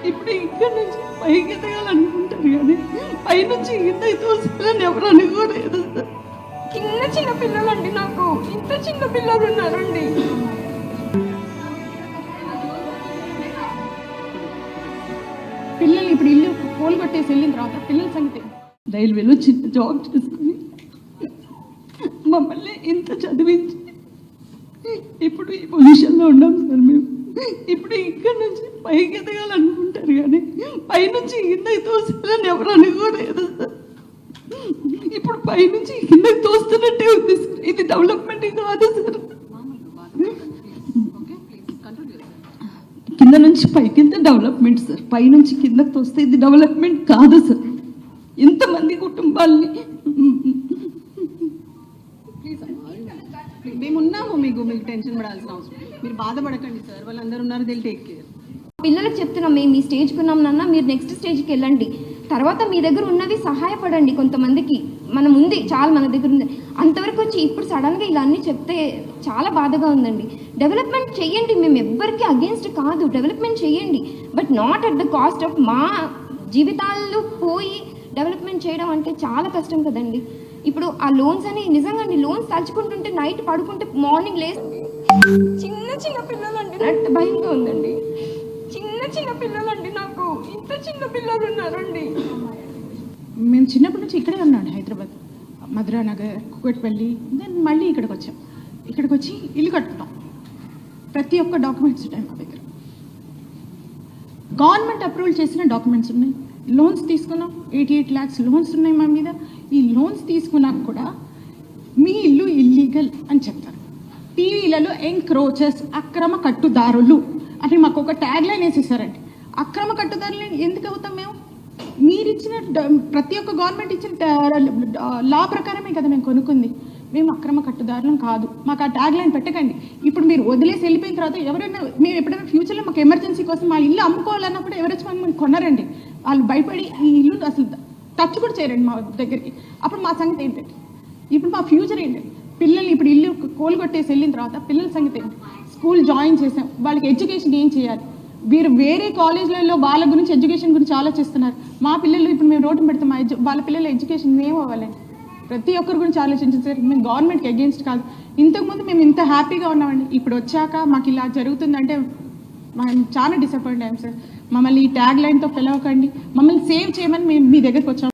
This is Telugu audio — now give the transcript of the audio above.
ఇప్పుడు ఇక్కడ నుంచి పైకి ఎదగాలనుకుంటారు కానీ పైనుంచి కిందకి తోసాలని ఎవరు అనుకోలేదు సార్. చిన్న పిల్లలండి, నాకు ఇంత చిన్న పిల్లలు ఉన్నారండి. పిల్లలు ఇప్పుడు ఇల్లు కోలు కొట్టేసి వెళ్ళిన తర్వాత పిల్లల సంగతి రైల్వేలో చిన్న జాబ్ చేసుకుని మమ్మల్ని ఇంత చదివించి ఇప్పుడు ఈ పొజిషన్లో ఉన్నాం సార్. మేము ఇప్పుడు ఇక్కడ నుంచి పైకి ఎదగాలనుకుంటారు కానీ పైనుంచి కిందకి తోసాలని ఎవరు అనుకోలేదు సార్. ఇప్పుడు పైనుంచి కిందకి తోస్తున్నట్టే ఉంది సార్. ఇది డెవలప్మెంట్ కాదు సార్. కింద నుంచి పైకింత డెవలప్మెంట్ సార్. పైనుంచి కిందకి తోస్తే ఇది డెవలప్మెంట్ కాదు సార్. ఇంతమంది కుటుంబాలని మేము ఉన్నాము, మీకు టెన్షన్ పడాల్సిన అవసరం, మీరు బాధపడకండి సార్. వాళ్ళందరూ ఉన్నారు, దిల్ టేక్ కేర్. పిల్లలకు చెప్తున్నాం, మేము ఈ స్టేజ్కి ఉన్నాం నాన్న, మీరు నెక్స్ట్ స్టేజ్కి వెళ్ళండి. తర్వాత మీ దగ్గర ఉన్నవి సహాయపడండి. కొంతమందికి మనం ఉంది, చాలా మన దగ్గర ఉంది. అంతవరకు వచ్చి ఇప్పుడు సడన్గా ఇలా అన్నీ చెప్తే చాలా బాధగా ఉందండి. డెవలప్మెంట్ చేయండి, మేము ఎవ్వరికి అగేన్స్ట్ కాదు, డెవలప్మెంట్ చేయండి. But not at the cost of మా జీవితాల్లో పోయి డెవలప్మెంట్ చేయడం అంటే చాలా కష్టం కదండి. ఇప్పుడు ఆ లోన్స్ అని నిజంగా లోన్స్ తలుచుకుంటుంటే నైట్ పడుకుంటే మార్నింగ్ లేసి చిన్న పిల్లలండి, నాకు భయంగా ఉందండి. చిన్న పిల్లలండి, నాకు ఇంత చిన్న పిల్లలు ఉన్నారండి. మేము చిన్నప్పటి నుంచి ఇక్కడే ఉన్నాడు, హైదరాబాద్, మధురానగర్, కుకట్పల్లి. దెన్ మళ్ళీ ఇక్కడికి వచ్చాం. ఇక్కడికి వచ్చి ఇల్లు కట్టుకున్నాం. ప్రతి ఒక్క డాక్యుమెంట్స్ ఉంటాయి మా దగ్గర. గవర్నమెంట్ అప్రూవల్ చేసిన డాక్యుమెంట్స్ ఉన్నాయి. లోన్స్ తీసుకున్నాం, 88 lakhs లోన్స్ ఉన్నాయి మా మీద. ఈ లోన్స్ తీసుకున్నాక కూడా మీ ఇల్లు ఇల్లీగల్ అని చెప్తారు. టీవీలలో ఎంక్రోచర్స్, అక్రమ కట్టుదారులు అని మాకు ఒక ట్యాగ్ లైన్ వేసేసారండి. అక్రమ కట్టుదారులు ఎందుకు అవుతాం మేము? మీరు ఇచ్చిన ప్రతి ఒక్క గవర్నమెంట్ ఇచ్చిన లా ప్రకారమే కదా మేము కొనుక్కుంది. మేము అక్రమ కట్టుదారులం కాదు. మాకు ఆ ట్యాగ్ లైన్ పెట్టకండి. ఇప్పుడు మీరు వదిలేసి వెళ్ళిపోయిన తర్వాత ఎవరైనా, మేము ఎప్పుడైనా ఫ్యూచర్లో మాకు ఎమర్జెన్సీ కోసం మా ఇల్లు అమ్ముకోవాలన్నప్పుడు ఎవరైనా మమ్మల్ని కొన్నారండి. వాళ్ళు భయపడి ఈ ఇల్లు అసలు టచ్ కూడా చేయరండి మా దగ్గరికి. అప్పుడు మా సంగతి ఏంటంటే, ఇప్పుడు మా ఫ్యూచర్ ఏంటంటే, పిల్లల్ని ఇప్పుడు ఇల్లు కోలు కొట్టేసి వెళ్ళిన తర్వాత పిల్లల సంగతి ఏంటి? స్కూల్ జాయిన్ చేసాం, వాళ్ళకి ఎడ్యుకేషన్ ఏం చేయాలి? వీరు వేరే కాలేజీలలో వాళ్ళ గురించి ఎడ్యుకేషన్ గురించి ఆలోచిస్తున్నారు. మా పిల్లలు ఇప్పుడు మేము రోడ్డు పెడతాం, వాళ్ళ పిల్లల ఎడ్యుకేషన్ ఏం అవ్వాలండి? ప్రతి ఒక్కరి గురించి ఆలోచించారు. మేము గవర్నమెంట్కి అగేన్స్ట్ కాదు. ఇంతకుముందు మేము ఇంత హ్యాపీగా ఉన్నామండి. ఇప్పుడు వచ్చాక మాకు ఇలా జరుగుతుందంటే మేము చాలా డిసప్పాయింట్ అయ్యాం సార్. మమ్మల్ని ఈ ట్యాగ్ లైన్తో పిలవకండి, మమ్మల్ని సేవ్ చేయమని మేము మీ దగ్గరికి వచ్చాము.